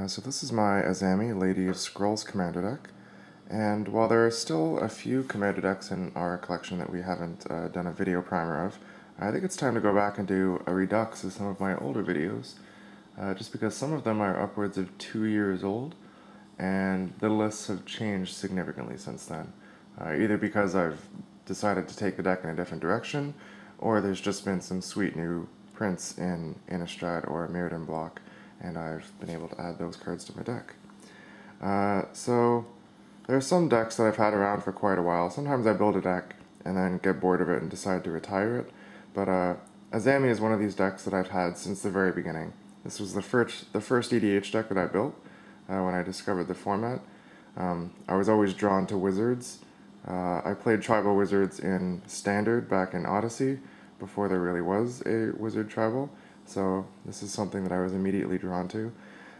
So this is my Azami Lady of Scrolls commander deck, and while there are still a few commander decks in our collection that we haven't done a video primer of, I think it's time to go back and do a redux of some of my older videos, just because some of them are upwards of 2 years old, and the lists have changed significantly since then, either because I've decided to take the deck in a different direction, or there's just been some sweet new prints in Innistrad or Mirrodin block, and I've been able to add those cards to my deck. So there are some decks that I've had around for quite a while. Sometimes I build a deck and then get bored of it and decide to retire it, but Azami is one of these decks that I've had since the very beginning. This was the first EDH deck that I built when I discovered the format. I was always drawn to wizards. I played tribal wizards in Standard back in Odyssey before there really was a wizard tribal, so this is something that I was immediately drawn to.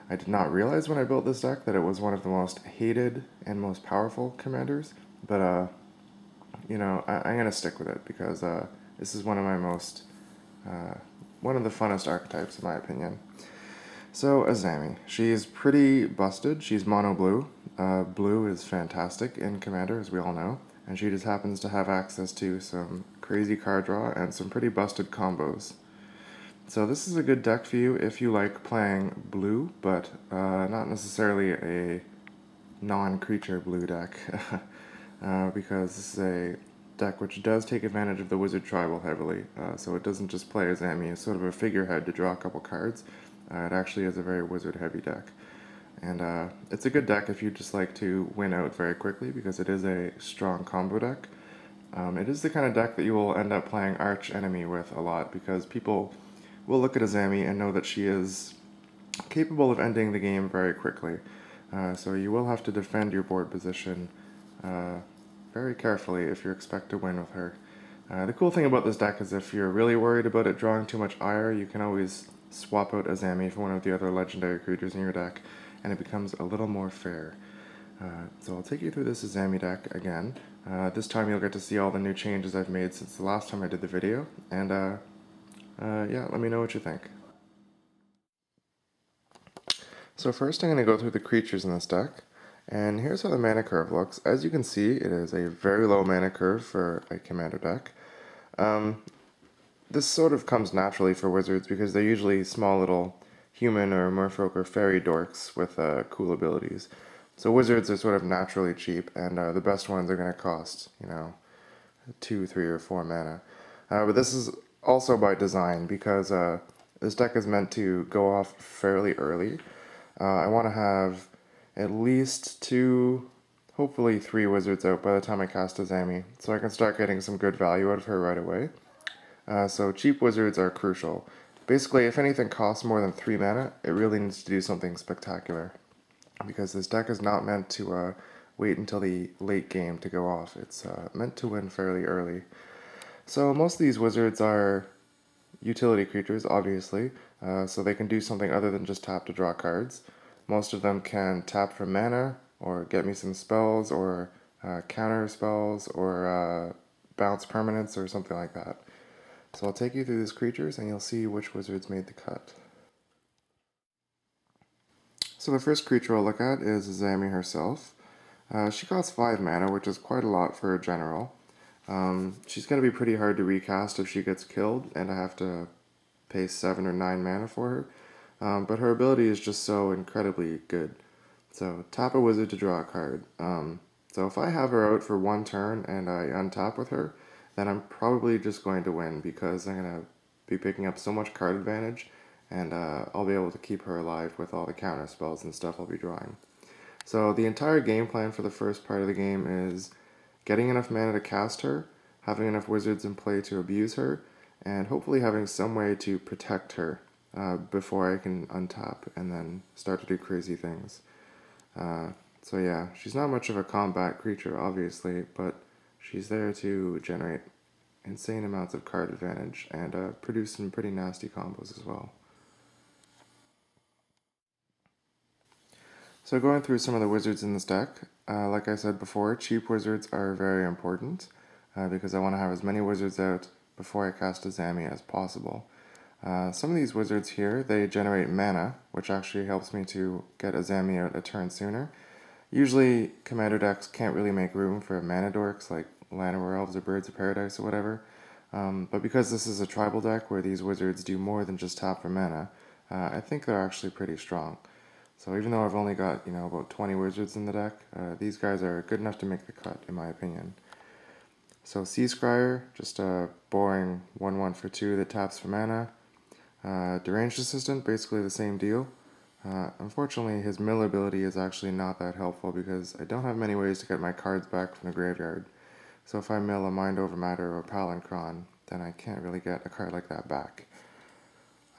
I did not realize when I built this deck that it was one of the most hated and most powerful commanders, but you know, I'm gonna stick with it because this is one of my most one of the funnest archetypes in my opinion. So Azami, she's pretty busted. She's mono blue. Blue is fantastic in Commander, as we all know, and she just happens to have access to some crazy card draw and some pretty busted combos. So this is a good deck for you if you like playing blue, but not necessarily a non-creature blue deck, because this is a deck which does take advantage of the wizard tribal heavily, so it doesn't just play Azami as sort of a figurehead to draw a couple cards. It actually is a very wizard-heavy deck. And it's a good deck if you just like to win out very quickly, because it is a strong combo deck. It is the kind of deck that you will end up playing Arch Enemy with a lot, because people will look at Azami and know that she is capable of ending the game very quickly. So you will have to defend your board position very carefully if you expect to win with her. The cool thing about this deck is if you're really worried about it drawing too much ire, you can always swap out Azami for one of the other legendary creatures in your deck, and it becomes a little more fair. So I'll take you through this Azami deck again. This time you'll get to see all the new changes I've made since the last time I did the video, and yeah, let me know what you think. So first I'm going to go through the creatures in this deck, and here's how the mana curve looks. As you can see, it is a very low mana curve for a commander deck. This sort of comes naturally for wizards because they're usually small little human or merfolk or fairy dorks with cool abilities. So wizards are sort of naturally cheap, and the best ones are going to cost, you know, 2, 3, or 4 mana. But this is also by design because this deck is meant to go off fairly early. I want to have at least 2, hopefully 3 wizards out by the time I cast Azami, so I can start getting some good value out of her right away. So cheap wizards are crucial. Basically, if anything costs more than 3 mana, it really needs to do something spectacular, because this deck is not meant to wait until the late game to go off. It's meant to win fairly early. So most of these wizards are utility creatures, obviously, so they can do something other than just tap to draw cards. Most of them can tap for mana, or get me some spells, or counter spells, or bounce permanents, or something like that. So I'll take you through these creatures and you'll see which wizards made the cut. So the first creature I'll look at is Azami herself. She costs 5 mana, which is quite a lot for a general. She's going to be pretty hard to recast if she gets killed, and I have to pay 7 or 9 mana for her. But her ability is just so incredibly good. So tap a wizard to draw a card. So if I have her out for 1 turn and I untap with her, then I'm probably just going to win, because I'm going to be picking up so much card advantage, and I'll be able to keep her alive with all the counter spells and stuff I'll be drawing. So the entire game plan for the first part of the game is getting enough mana to cast her, having enough wizards in play to abuse her, and hopefully having some way to protect her before I can untap and then start to do crazy things. So yeah, she's not much of a combat creature, obviously, but she's there to generate insane amounts of card advantage and produce some pretty nasty combos as well. So going through some of the wizards in this deck, like I said before, cheap wizards are very important because I want to have as many wizards out before I cast Azami as possible. Some of these wizards here, they generate mana, which actually helps me to get Azami out a turn sooner. Usually, commander decks can't really make room for mana dorks like Llanowar Elves or Birds of Paradise or whatever. But because this is a tribal deck where these wizards do more than just tap for mana, I think they're actually pretty strong. So even though I've only got, about 20 wizards in the deck, these guys are good enough to make the cut, in my opinion. So Sea Scryer, just a boring 1/1 for 2 that taps for mana. Deranged Assistant, basically the same deal. Unfortunately, his mill ability is actually not that helpful because I don't have many ways to get my cards back from the graveyard. So if I mill a Mind Over Matter or Palinchron, then I can't really get a card like that back.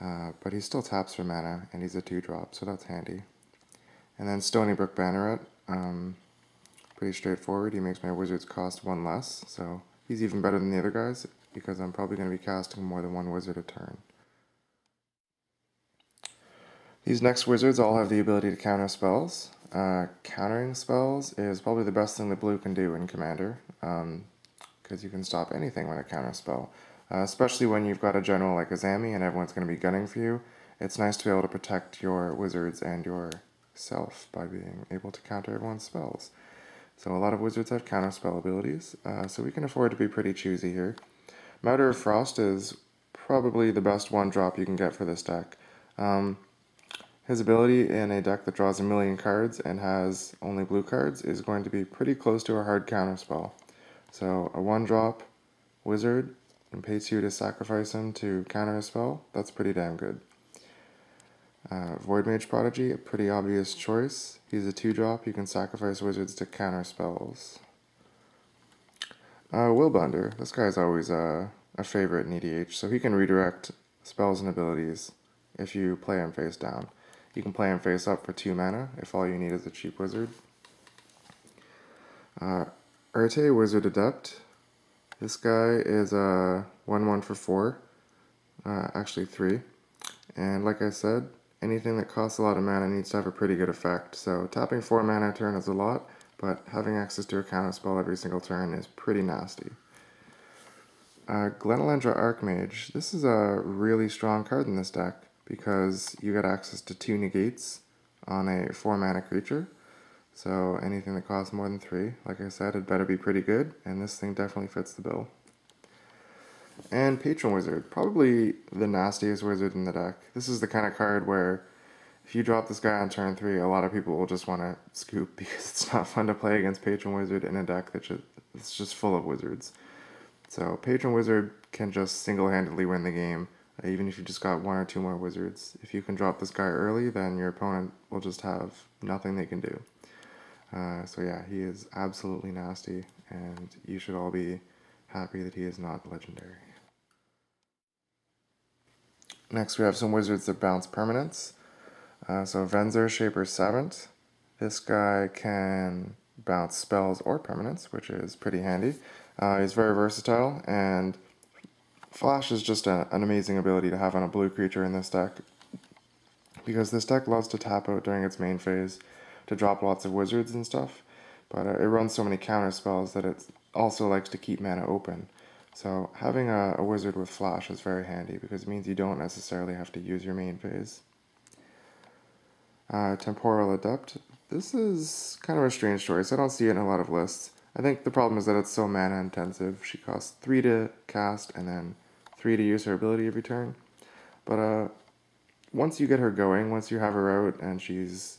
But he still taps for mana, and he's a 2-drop, so that's handy. And then Stony Brook Banneret, pretty straightforward. He makes my wizards cost 1 less, so he's even better than the other guys because I'm probably going to be casting more than 1 wizard a turn. These next wizards all have the ability to counter spells. Countering spells is probably the best thing that blue can do in Commander, because you can stop anything with a counter spell. Especially when you've got a general like Azami and everyone's going to be gunning for you. It's nice to be able to protect your wizards and yourself by being able to counter everyone's spells. So a lot of wizards have counter spell abilities, so we can afford to be pretty choosy here. Matter of Frost is probably the best 1-drop you can get for this deck. His ability in a deck that draws 1,000,000 cards and has only blue cards is going to be pretty close to a hard counter spell. So a 1-drop wizard and pay 2 to sacrifice him to counter a spell, that's pretty damn good. Void Mage Prodigy, a pretty obvious choice. He's a 2-drop, you can sacrifice wizards to counter spells. Willbender, this guy's always a favorite in EDH, so he can redirect spells and abilities if you play him face down. You can play him face up for 2 mana if all you need is a cheap wizard. Urte, Wizard Adept. This guy is a 1/1 for 4, actually 3. And like I said, anything that costs a lot of mana needs to have a pretty good effect. So tapping 4 mana a turn is a lot, but having access to a counter spell every single turn is pretty nasty. Glenalendra Archmage. This is a really strong card in this deck because you get access to 2 negates on a 4-mana creature. So anything that costs more than 3, like I said, it better be pretty good, and this thing definitely fits the bill. And Patron Wizard, probably the nastiest wizard in the deck. This is the kind of card where if you drop this guy on turn 3, a lot of people will just want to scoop because it's not fun to play against Patron Wizard in a deck that's just full of wizards. So Patron Wizard can just single-handedly win the game, even if you just got 1 or 2 more wizards. If you can drop this guy early, then your opponent will just have nothing they can do. So yeah, he is absolutely nasty, and you should all be happy that he is not legendary. Next we have some wizards that bounce permanents. So Venser, Shaper's Savant. This guy can bounce spells or permanents, which is pretty handy. He's very versatile, and Flash is just an amazing ability to have on a blue creature in this deck, because this deck loves to tap out during its main phase to drop lots of wizards and stuff, but it runs so many counter spells that it also likes to keep mana open. So having a wizard with Flash is very handy because it means you don't necessarily have to use your main phase. Temporal Adept. This is kind of a strange choice. I don't see it in a lot of lists. I think the problem is that it's so mana intensive. She costs 3 to cast and then 3 to use her ability every turn. But once you get her going, once you have her out and she's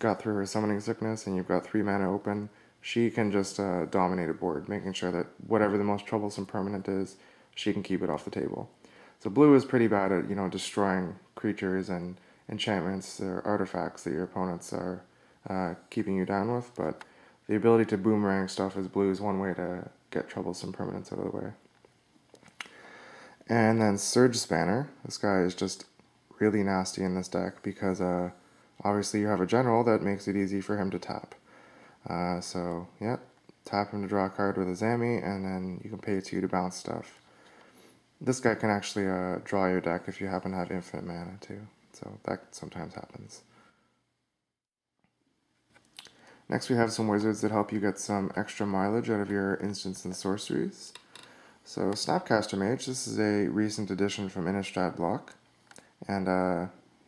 got through her summoning sickness and you've got 3 mana open, she can just dominate a board, making sure that whatever the most troublesome permanent is, she can keep it off the table. So blue is pretty bad at, destroying creatures and enchantments or artifacts that your opponents are keeping you down with, but the ability to boomerang stuff as blue is one way to get troublesome permanents out of the way. And then Surge Spanner. This guy is just really nasty in this deck because obviously you have a general that makes it easy for him to tap. So yeah, tap him to draw a card with Azami, and then you can pay 2 to bounce stuff. This guy can actually draw your deck if you happen to have infinite mana too, so that sometimes happens. Next we have some wizards that help you get some extra mileage out of your instants and sorceries. So Snapcaster Mage, this is a recent addition from Innistrad block, and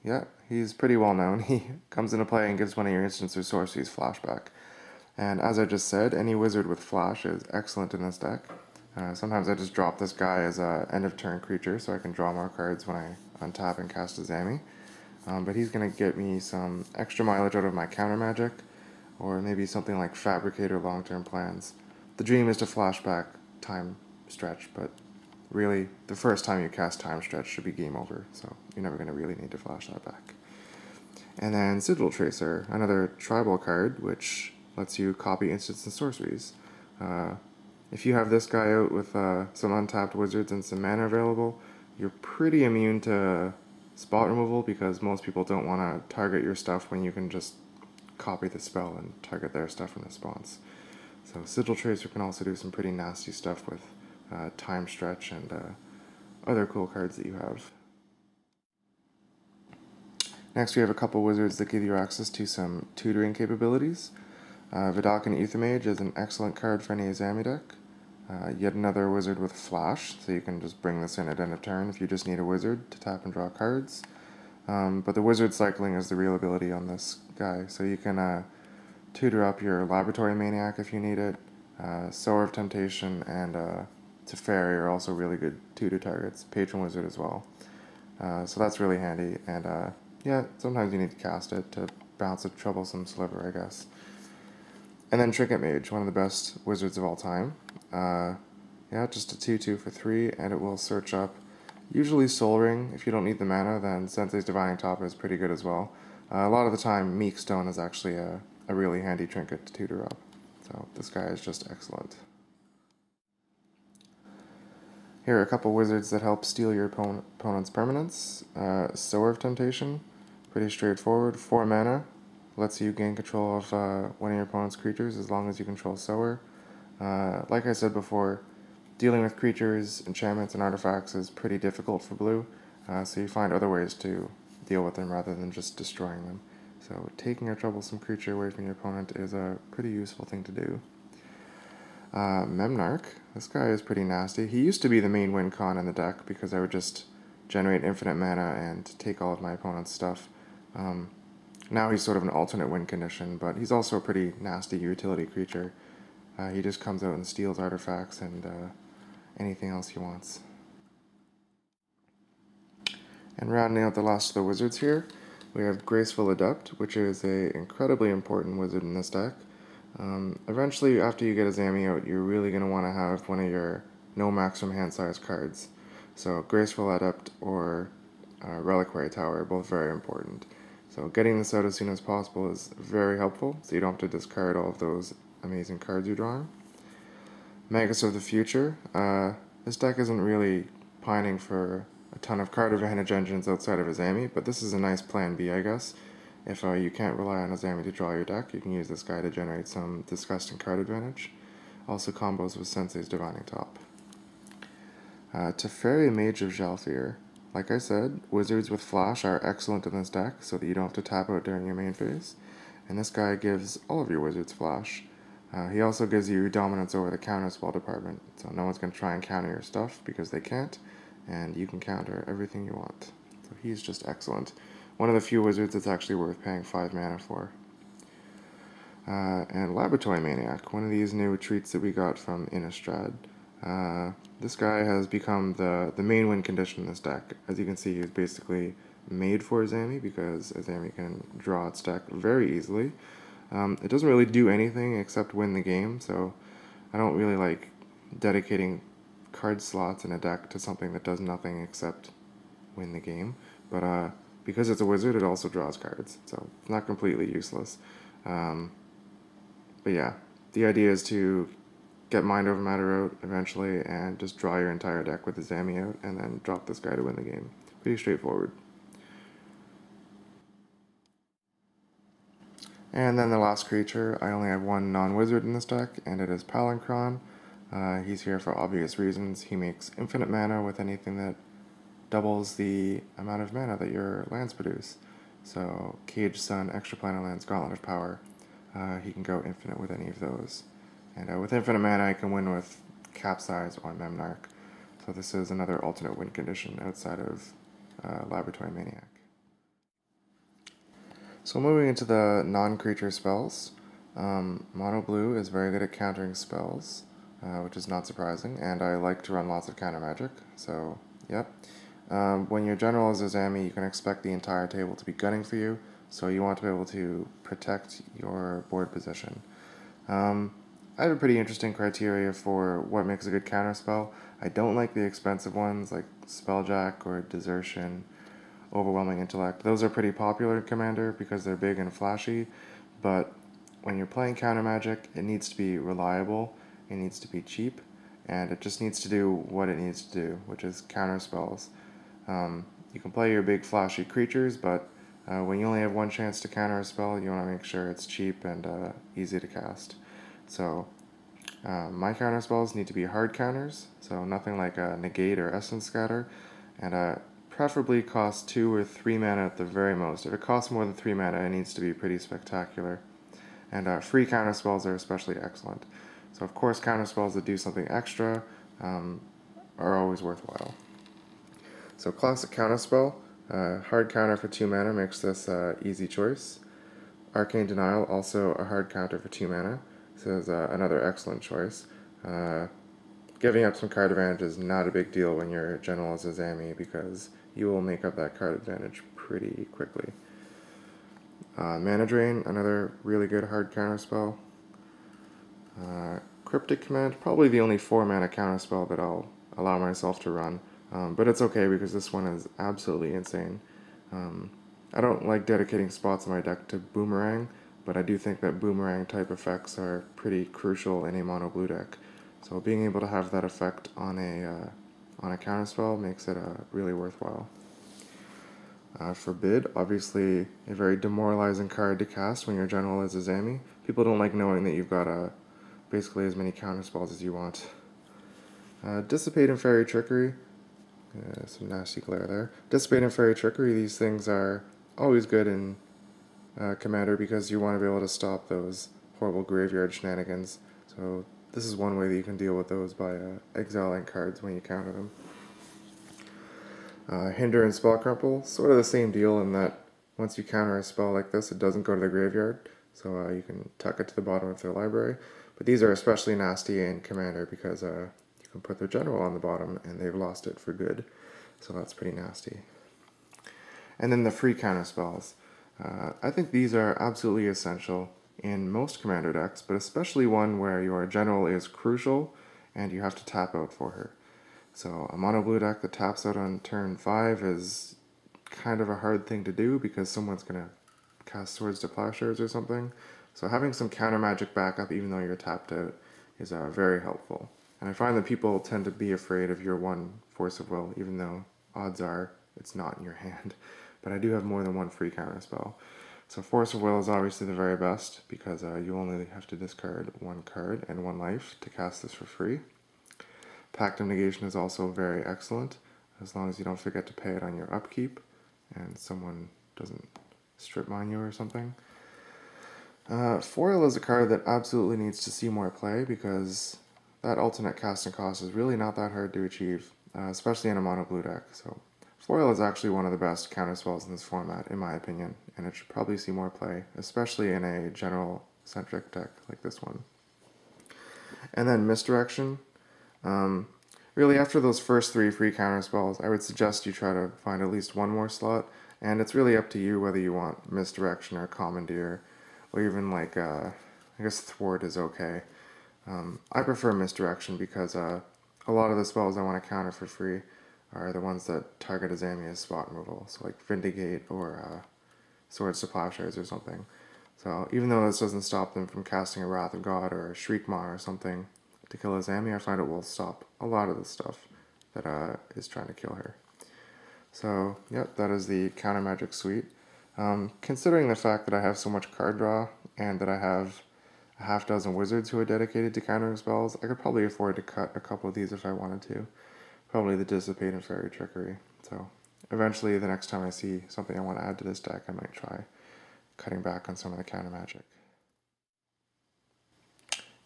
yeah, he's pretty well known. He comes into play and gives one of your instants or sorceries flashback. And as I just said, any wizard with flash is excellent in this deck. Sometimes I just drop this guy as a end of turn creature so I can draw more cards when I untap and cast Azami. But he's going to get me some extra mileage out of my counter magic, or maybe something like Fabricate or long-term plans. The dream is to flashback time stretch, but really, the first time you cast time stretch should be game over, so you're never going to really need to flash that back. And then Sigil Tracer, another tribal card, which lets you copy instants and sorceries. If you have this guy out with some untapped wizards and some mana available, you're pretty immune to spot removal because most people don't want to target your stuff when you can just copy the spell and target their stuff in response. So Sigil Tracer can also do some pretty nasty stuff with time stretch and other cool cards that you have. Next we have a couple wizards that give you access to some tutoring capabilities. Vidocan Aethermage is an excellent card for any Azami deck. Yet another wizard with flash, so you can just bring this in at end of turn if you just need a wizard to tap and draw cards. But the wizard cycling is the real ability on this guy, so you can tutor up your Laboratory Maniac if you need it. Sower of Temptation and Teferi are also really good tutor targets. Patron Wizard as well. So that's really handy, and yeah, sometimes you need to cast it to bounce a troublesome sliver, I guess. And then Trinket Mage, one of the best wizards of all time. Yeah, just a 2/2 for 3, and it will search up usually Soul Ring. If you don't need the mana, then Sensei's Divining Top is pretty good as well. A lot of the time, Meek Stone is actually a really handy trinket to tutor up. So this guy is just excellent. Here are a couple wizards that help steal your opponent's permanents. Sower of Temptation, pretty straightforward. 4 mana, lets you gain control of one of your opponent's creatures as long as you control Sower. Like I said before, dealing with creatures, enchantments, and artifacts is pretty difficult for blue, so you find other ways to deal with them rather than just destroying them. So taking a troublesome creature away from your opponent is a pretty useful thing to do. Memnarch, this guy is pretty nasty. He used to be the main win con in the deck because I would just generate infinite mana and take all of my opponent's stuff. Now he's sort of an alternate win condition, but he's also a pretty nasty utility creature. He just comes out and steals artifacts and anything else he wants. And rounding out the last of the wizards here, we have Graceful Adept, which is an incredibly important wizard in this deck. Eventually, after you get Azami out, you're really going to want to have one of your no maximum hand size cards. So Graceful Adept or Reliquary Tower are both very important. So getting this out as soon as possible is very helpful, so you don't have to discard all of those amazing cards you're drawing. Magus of the Future. This deck isn't really pining for a ton of card advantage engines outside of Azami, but this is a nice plan B, I guess. If you can't rely on Azami to draw your deck, you can use this guy to generate some disgusting card advantage. Also combos with Sensei's Divining Top. Teferi, Mage of Zhalfir. Like I said, wizards with flash are excellent in this deck so that you don't have to tap out during your main phase. And this guy gives all of your wizards flash. He also gives you dominance over the counter spell department, so no one's going to try and counter your stuff because they can't, and you can counter everything you want. So he's just excellent. One of the few wizards that's actually worth paying 5 mana for. And Laboratory Maniac, one of these new treats that we got from Innistrad. This guy has become the main win condition in this deck. As you can see, he's basically made for Azami because Azami can draw its deck very easily. It doesn't really do anything except win the game, so I don't really like dedicating card slots in a deck to something that does nothing except win the game. But because it's a wizard, it also draws cards, so it's not completely useless. But yeah, the idea is to get Mind Over Matter out eventually and just draw your entire deck with Azami out and then drop this guy to win the game. Pretty straightforward. And then the last creature, I only have one non-wizard in this deck, and it is Palinchron. He's here for obvious reasons. He makes infinite mana with anything that doubles the amount of mana that your lands produce. So Cage Sun, Extraplanar Lands, Gauntlet of Power. He can go infinite with any of those. And with infinite mana, I can win with Capsize or Memnarch. So this is another alternate win condition outside of Laboratory Maniac. So moving into the non-creature spells, Mono Blue is very good at countering spells, which is not surprising, and I like to run lots of counter magic, so yep. When your general is Azami, you can expect the entire table to be gunning for you, so you want to be able to protect your board position. I have a pretty interesting criteria for what makes a good counter spell. I don't like the expensive ones like Spelljack or Desertion, Overwhelming Intellect. Those are pretty popular in Commander because they're big and flashy, but when you're playing counter magic, it needs to be reliable, it needs to be cheap, and it just needs to do what it needs to do, which is counter spells. You can play your big flashy creatures, but when you only have one chance to counter a spell, you want to make sure it's cheap and easy to cast. So my counter spells need to be hard counters, so nothing like Negate or Essence Scatter, and preferably cost 2 or 3 mana at the very most. If it costs more than 3 mana, it needs to be pretty spectacular. And free counter spells are especially excellent. So of course counter spells that do something extra are always worthwhile. So classic counter spell, hard counter for 2 mana makes this easy choice. Arcane Denial, also a hard counter for 2 mana. This is another excellent choice. Giving up some card advantage is not a big deal when your general is Azami because you will make up that card advantage pretty quickly. Mana Drain, another really good hard counter spell. Cryptic Command, probably the only 4 mana counter spell that I'll allow myself to run, but it's okay because this one is absolutely insane. I don't like dedicating spots in my deck to Boomerang, but I do think that Boomerang type effects are pretty crucial in a mono blue deck. So being able to have that effect on a counter spell makes it really worthwhile. Forbid, obviously a very demoralizing card to cast when your general is Azami. People don't like knowing that you've got basically as many counter spells as you want. Dissipate and Fairy Trickery, some nasty glare there. Dissipate and Fairy Trickery, these things are always good in Commander because you want to be able to stop those horrible graveyard shenanigans. So this is one way that you can deal with those by exiling cards when you counter them. Hinder and Spell Crumple, sort of the same deal in that once you counter a spell like this, it doesn't go to the graveyard, so you can tuck it to the bottom of their library. But these are especially nasty in Commander because you can put their general on the bottom and they've lost it for good, so that's pretty nasty. And then the free counter spells. I think these are absolutely essential in most Commander decks, but especially one where your general is crucial and you have to tap out for her. So a mono blue deck that taps out on turn 5 is kind of a hard thing to do because someone's going to cast Swords to Plowshares or something. So having some counter magic backup even though you're tapped out is very helpful. And I find that people tend to be afraid of your one Force of Will, even though odds are it's not in your hand. But I do have more than one free counter spell. So Force of Will is obviously the very best because you only have to discard 1 card and 1 life to cast this for free. Pact of Negation is also very excellent, as long as you don't forget to pay it on your upkeep, and someone doesn't strip mine you or something. Foil is a card that absolutely needs to see more play, because that alternate casting cost is really not that hard to achieve, especially in a mono blue deck. So Foil is actually one of the best counter spells in this format, in my opinion, and it should probably see more play, especially in a general-centric deck like this one. And then Misdirection. Really, after those first 3 free counter spells, I would suggest you try to find at least 1 more slot, and it's really up to you whether you want Misdirection or Commandeer, or even like, I guess Thwart is okay. I prefer Misdirection because a lot of the spells I want to counter for free are the ones that target Azami as spot removal, so like Vindicate or Swords to Plowshares or something. So even though this doesn't stop them from casting a Wrath of God or a Shriekmaw or something to kill Azami, I find it will stop a lot of the stuff that is trying to kill her. So, yep, that is the counter magic suite. Considering the fact that I have so much card draw and that I have a half dozen wizards who are dedicated to countering spells, I could probably afford to cut a couple of these if I wanted to. Probably the Dissipate and Fairy Trickery. So eventually, the next time I see something I want to add to this deck, I might try cutting back on some of the counter magic.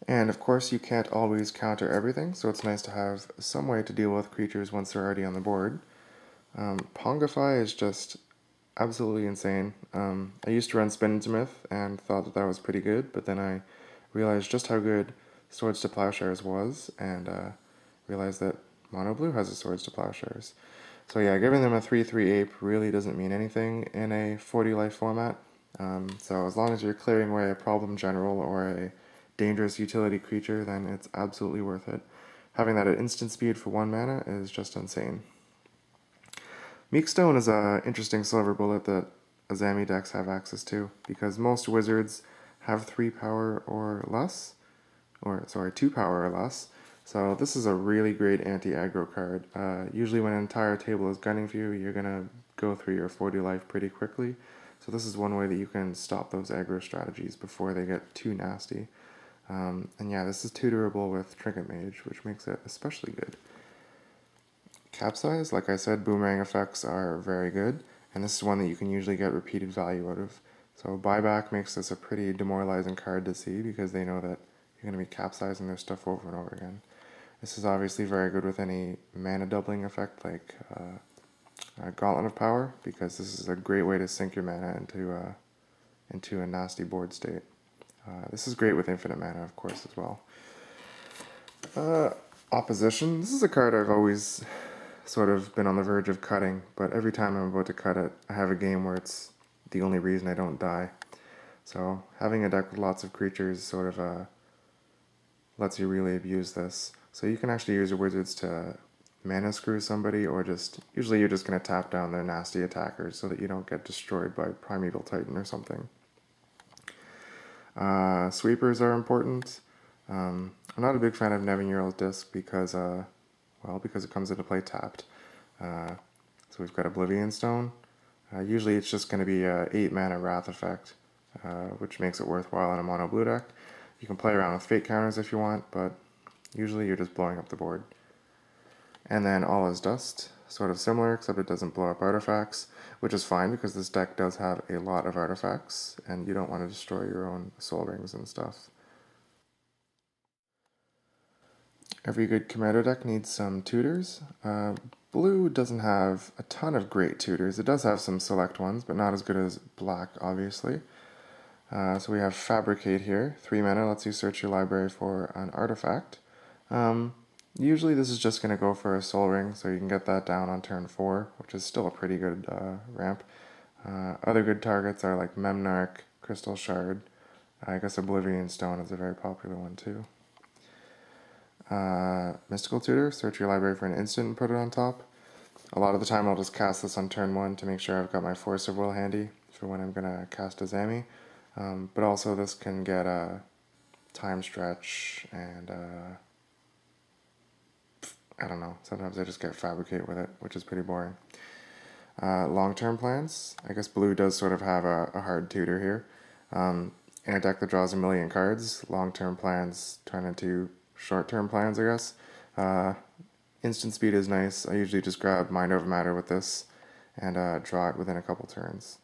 And of course you can't always counter everything, so it's nice to have some way to deal with creatures once they're already on the board. Pongify is just absolutely insane. I used to run Spinning Myth and thought that that was pretty good, but then I realized just how good Swords to Plowshares was, and realized that Mono Blue has a Swords to Plowshares. So yeah, giving them a 3/3 ape really doesn't mean anything in a 40 life format. So as long as you're clearing away a problem general or a dangerous utility creature, then it's absolutely worth it. Having that at instant speed for 1 mana is just insane. Meekstone is an interesting silver bullet that Azami decks have access to, because most wizards have 3 power or less, or sorry, 2 power or less. So this is a really great anti-aggro card. Usually when an entire table is gunning for you, you're going to go through your 40 life pretty quickly. So this is one way that you can stop those aggro strategies before they get too nasty. And yeah, this is tutorable with Trinket Mage, which makes it especially good. Capsize, like I said, boomerang effects are very good, and this is one that you can usually get repeated value out of. So buyback makes this a pretty demoralizing card to see, because they know that you're going to be capsizing their stuff over and over again. This is obviously very good with any mana doubling effect like Gauntlet of Power, because this is a great way to sink your mana into a nasty board state. This is great with infinite mana, of course, as well. Opposition. This is a card I've always sort of been on the verge of cutting, but every time I'm about to cut it, I have a game where it's the only reason I don't die. So having a deck with lots of creatures sort of lets you really abuse this. So you can actually use your wizards to mana screw somebody, or just, usually you're just going to tap down their nasty attackers so that you don't get destroyed by Primeval Titan or something. Sweepers are important. I'm not a big fan of Nevinyrral's Disc because it comes into play tapped. So we've got Oblivion Stone. Usually it's just going to be a 8 mana Wrath effect, which makes it worthwhile in a mono blue deck. You can play around with fate counters if you want, but usually you're just blowing up the board. And then All is Dust, sort of similar, except it doesn't blow up artifacts, which is fine because this deck does have a lot of artifacts, and you don't want to destroy your own soul rings and stuff. Every good Commander deck needs some tutors. Blue doesn't have a ton of great tutors. It does have some select ones, but not as good as black, obviously. So we have Fabricate here. 3 mana lets you search your library for an artifact. Usually this is just going to go for a soul ring, so you can get that down on turn 4, which is still a pretty good ramp. Other good targets are like Memnarch, Crystal Shard. I guess Oblivion Stone is a very popular one too. Mystical Tutor, search your library for an instant and put it on top. A lot of the time I'll just cast this on turn 1 to make sure I've got my Force of Will handy for when I'm going to cast Azami. But also this can get a Time Stretch, and I don't know, sometimes I just get Fabricate with it, which is pretty boring. Long-term plans, I guess blue does sort of have a hard tutor here. In a deck that draws a million cards, long-term plans turn into short-term plans, I guess. Instant speed is nice. I usually just grab Mind Over Matter with this and draw it within a couple turns.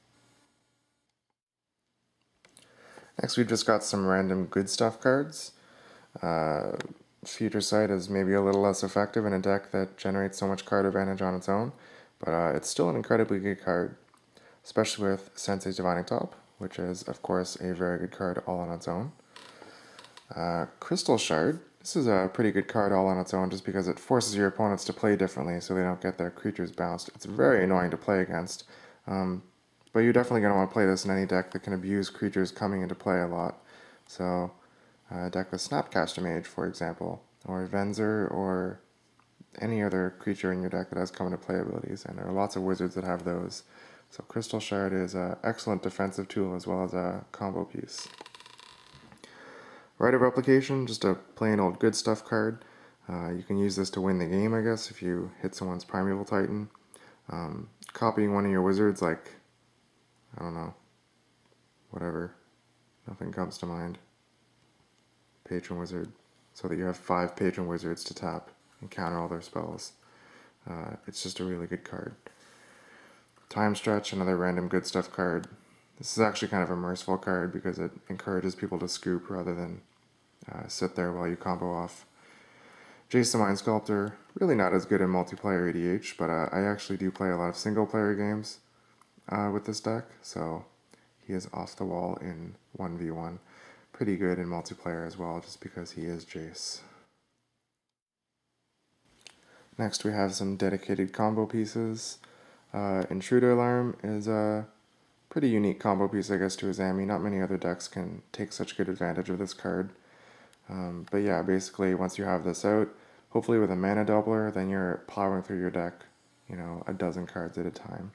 Next, we've just got some random good stuff cards. Future Sight is maybe a little less effective in a deck that generates so much card advantage on its own, but it's still an incredibly good card, especially with Sensei's Divining Top, which is, of course, a very good card all on its own. Crystal Shard. This is a pretty good card all on its own just because it forces your opponents to play differently so they don't get their creatures bounced. It's very annoying to play against, but you're definitely going to want to play this in any deck that can abuse creatures coming into play a lot. So a deck with Snapcaster Mage, for example, or Venser, or any other creature in your deck that has come into play abilities, and there are lots of wizards that have those. So Crystal Shard is an excellent defensive tool as well as a combo piece. Rite of Replication, just a plain old good stuff card. You can use this to win the game, I guess, if you hit someone's Primeval Titan. Copying one of your wizards, like, I don't know, whatever, nothing comes to mind. Patron Wizard, so that you have 5 Patron Wizards to tap and counter all their spells. It's just a really good card. Time Stretch, another random good stuff card. This is actually kind of a merciful card because it encourages people to scoop rather than sit there while you combo off. Jace the Mind Sculptor, really not as good in multiplayer EDH, but I actually do play a lot of single player games with this deck, so he is off the wall in 1v1. Pretty good in multiplayer as well, just because he is Jace. Next we have some dedicated combo pieces. Intruder Alarm is a pretty unique combo piece, I guess, to Azami. Not many other decks can take such good advantage of this card. But yeah, basically once you have this out, hopefully with a mana doubler, then you're plowing through your deck, you know, a dozen cards at a time.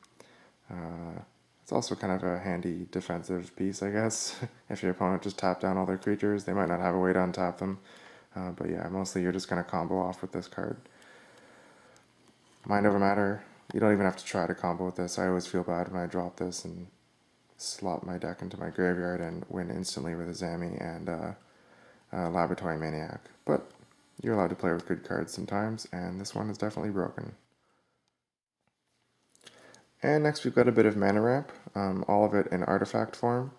It's also kind of a handy defensive piece, I guess. If your opponent just tapped down all their creatures, they might not have a way to untap them. But yeah, mostly you're just going to combo off with this card. Mind over Matter, you don't even have to try to combo with this. I always feel bad when I drop this and slot my deck into my graveyard and win instantly with Azami and Laboratory Maniac. But you're allowed to play with good cards sometimes, and this one is definitely broken. And next we've got a bit of mana ramp, all of it in artifact form,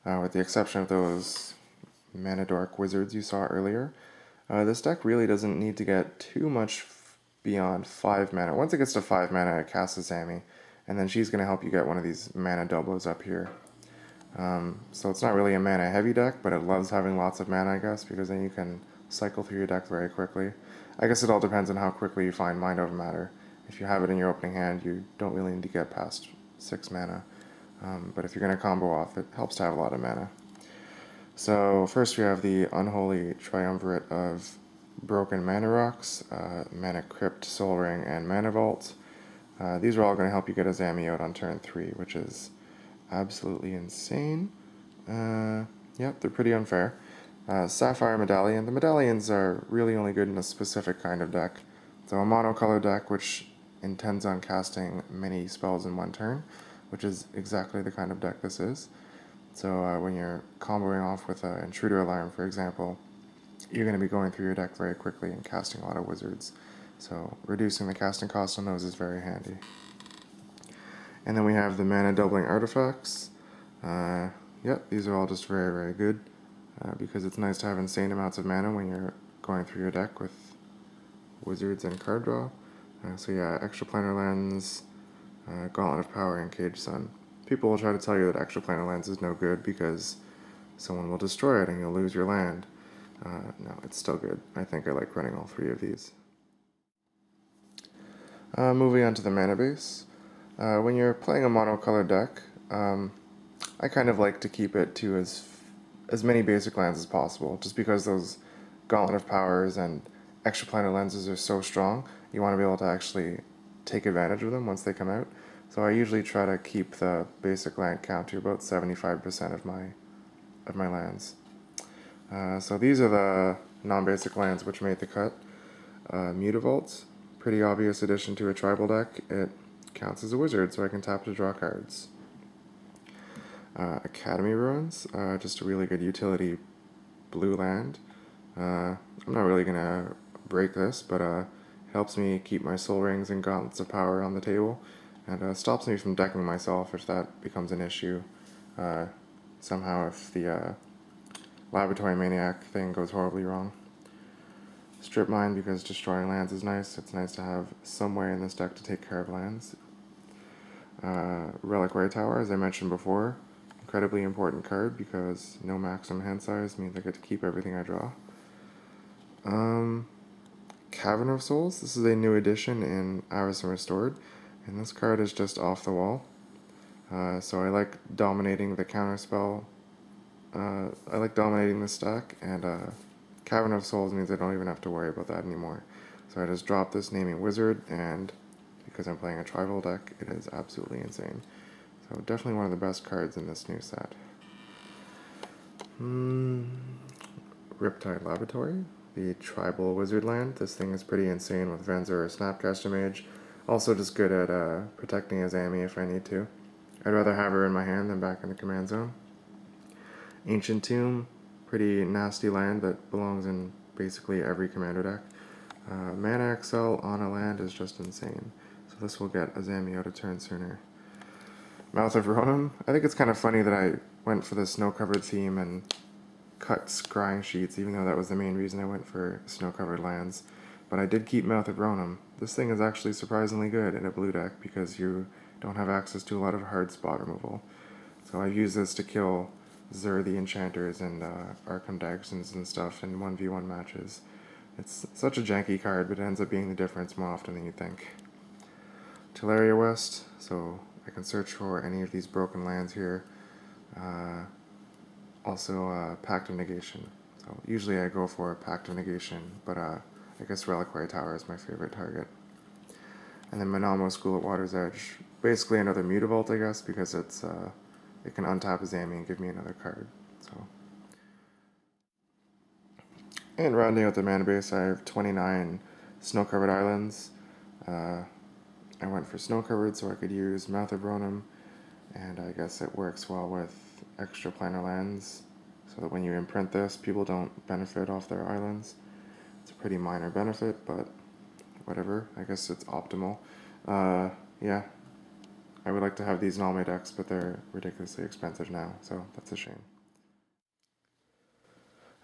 with the exception of those Mana Dork wizards you saw earlier. This deck really doesn't need to get too much beyond 5 mana. Once it gets to 5 mana, it casts Azami, and then she's going to help you get one of these mana doublers up here. So it's not really a mana heavy deck, but it loves having lots of mana, I guess, because then you can cycle through your deck very quickly. I guess it all depends on how quickly you find Mind Over Matter. If you have it in your opening hand, you don't really need to get past 6 mana. But if you're going to combo off, it helps to have a lot of mana. So first we have the Unholy Triumvirate of Broken Mana Rocks, Mana Crypt, Soul Ring, and Mana Vault. These are all going to help you get Azami out on turn 3, which is absolutely insane. Yep, they're pretty unfair. Sapphire Medallion. The medallions are really only good in a specific kind of deck. So a monocolor deck which intends on casting many spells in one turn, which is exactly the kind of deck this is. So when you're comboing off with an Intruder Alarm, for example, you're going to be going through your deck very quickly and casting a lot of wizards. So reducing the casting cost on those is very handy. And then we have the mana doubling artifacts. Yep, these are all just very, very good because it's nice to have insane amounts of mana when you're going through your deck with wizards and card draw. So yeah, Extraplanar Lens, Gauntlet of Power, and Cage Sun. People will try to tell you that Extraplanar Lens is no good because someone will destroy it and you'll lose your land. No, it's still good. I think I like running all 3 of these. Moving on to the mana base. When you're playing a monocolor deck, I kind of like to keep it to as many basic lands as possible, just because those Gauntlet of Powers and Extraplanar Lenses are so strong, you want to be able to actually take advantage of them once they come out. So I usually try to keep the basic land count to about 75% of my lands. So these are the non-basic lands which made the cut. Mutavault, pretty obvious addition to a tribal deck. It counts as a wizard, so I can tap to draw cards. Academy Ruins, just a really good utility blue land. I'm not really going to break this, but it helps me keep my Soul Rings and Gauntlets of Power on the table, and stops me from decking myself if that becomes an issue. Somehow if the Laboratory Maniac thing goes horribly wrong. Strip Mine, because destroying lands is nice. It's nice to have some way in this deck to take care of lands. Reliquary Tower, as I mentioned before, incredibly important card because no maximum hand size means I get to keep everything I draw. Cavern of Souls, this is a new addition in Avacyn Restored, and this card is just off the wall. So I like dominating the counterspell. I like dominating this deck, and Cavern of Souls means I don't even have to worry about that anymore. So I just drop this Naming Wizard, and because I'm playing a tribal deck, it is absolutely insane. So definitely one of the best cards in this new set. Riptide Laboratory, the tribal wizard land. This thing is pretty insane with Venser or Snapcaster Mage. Also just good at protecting Azami if I need to. I'd rather have her in my hand than back in the command zone. Ancient Tomb, pretty nasty land that belongs in basically every commander deck. Mana Excel on a land is just insane. So this will get Azami out a turn sooner. Mouth of Rohirrim, I think it's kind of funny that I went for the snow-covered theme and cut scrying sheets, even though that was the main reason I went for snow-covered lands. But I did keep Mouth of Ronan. This thing is actually surprisingly good in a blue deck because you don't have access to a lot of hard spot removal. So I've used this to kill Zur the Enchanters and Arkham Dagsons and stuff in 1v1 matches. It's such a janky card, but it ends up being the difference more often than you think. Teleria West, so I can search for any of these broken lands here. Also Pact of Negation. So usually I go for Pact of Negation, but I guess Reliquary Tower is my favorite target. And then Manamo School at Water's Edge. Basically another Mutavault, I guess, because it can untap Azami and give me another card. So, and rounding out the mana base, I have 29 snow-covered islands. I went for snow-covered so I could use Mouth of Ronan, and I guess it works well with extra planar lands, so that when you imprint this, people don't benefit off their islands. It's a pretty minor benefit, but whatever, I guess it's optimal. Yeah, I would like to have these in all my decks, but they're ridiculously expensive now, so that's a shame.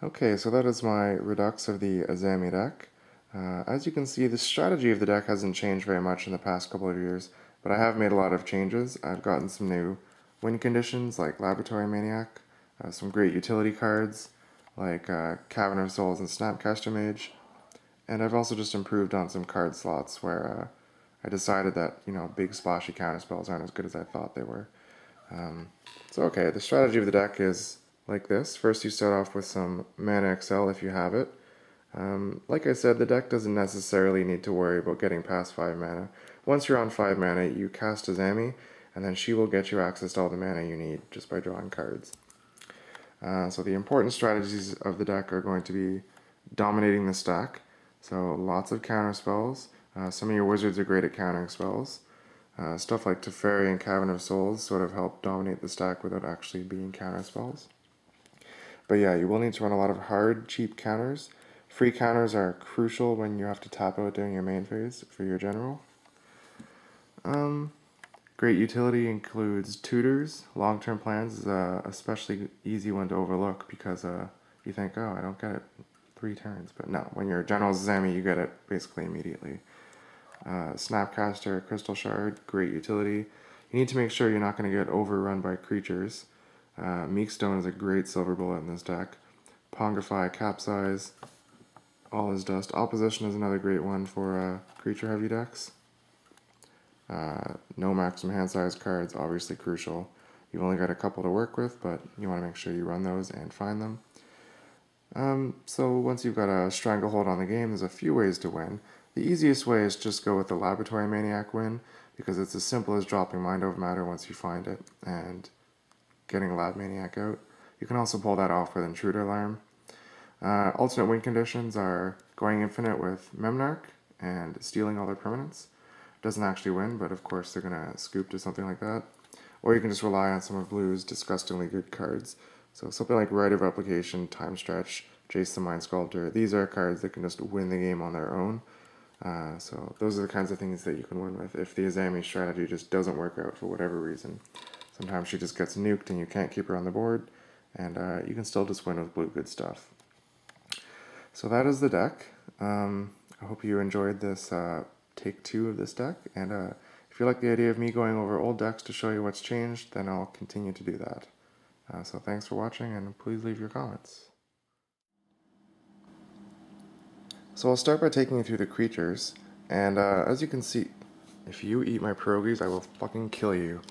Okay, so that is my Redux of the Azami deck. As you can see, the strategy of the deck hasn't changed very much in the past couple of years, but I have made a lot of changes. I've gotten some new win conditions like Laboratory Maniac, some great utility cards like Cavern of Souls and Snapcaster Mage, and I've also just improved on some card slots where I decided that, you know, big splashy counterspells aren't as good as I thought they were. So okay, the strategy of the deck is like this. First you start off with some Mana XL if you have it. Like I said, the deck doesn't necessarily need to worry about getting past 5 mana. Once you're on 5 mana, you cast Azami, and then she will get you access to all the mana you need just by drawing cards. So the important strategies of the deck are going to be dominating the stack, so lots of counter spells. Some of your wizards are great at countering spells. Stuff like Teferi and Cavern of Souls sort of help dominate the stack without actually being counter spells. But yeah, you will need to run a lot of hard, cheap counters. Free counters are crucial when you have to tap out during your main phase for your general. Great utility includes tutors. Long-term plans is a especially easy one to overlook because you think, oh, I don't get it 3 turns. But no, when you're General Azami, you get it basically immediately. Snapcaster, Crystal Shard, great utility. You need to make sure you're not going to get overrun by creatures. Meekstone is a great silver bullet in this deck. Pongify, Capsize, All is Dust. Opposition is another great one for creature-heavy decks. No maximum hand size cards, obviously crucial. You've only got a couple to work with, but you want to make sure you run those and find them. So once you've got a stranglehold on the game, there's a few ways to win. The easiest way is just go with the Laboratory Maniac win, because it's as simple as dropping Mind Over Matter once you find it, and getting Lab Maniac out. You can also pull that off with Intruder Alarm. Alternate win conditions are going infinite with Memnarch and stealing all their permanents. Doesn't actually win, but of course they're going to scoop to something like that. Or you can just rely on some of Blue's disgustingly good cards. So something like Rite of Replication, Time Stretch, Jace the Mind Sculptor. These are cards that can just win the game on their own. So those are the kinds of things that you can win with if the Azami strategy just doesn't work out for whatever reason. Sometimes she just gets nuked and you can't keep her on the board, and you can still just win with blue good stuff. So that is the deck. I hope you enjoyed this take 2 of this deck, and if you like the idea of me going over old decks to show you what's changed, then I'll continue to do that. So thanks for watching, and please leave your comments. So I'll start by taking you through the creatures, and as you can see, if you eat my pierogies, I will fucking kill you.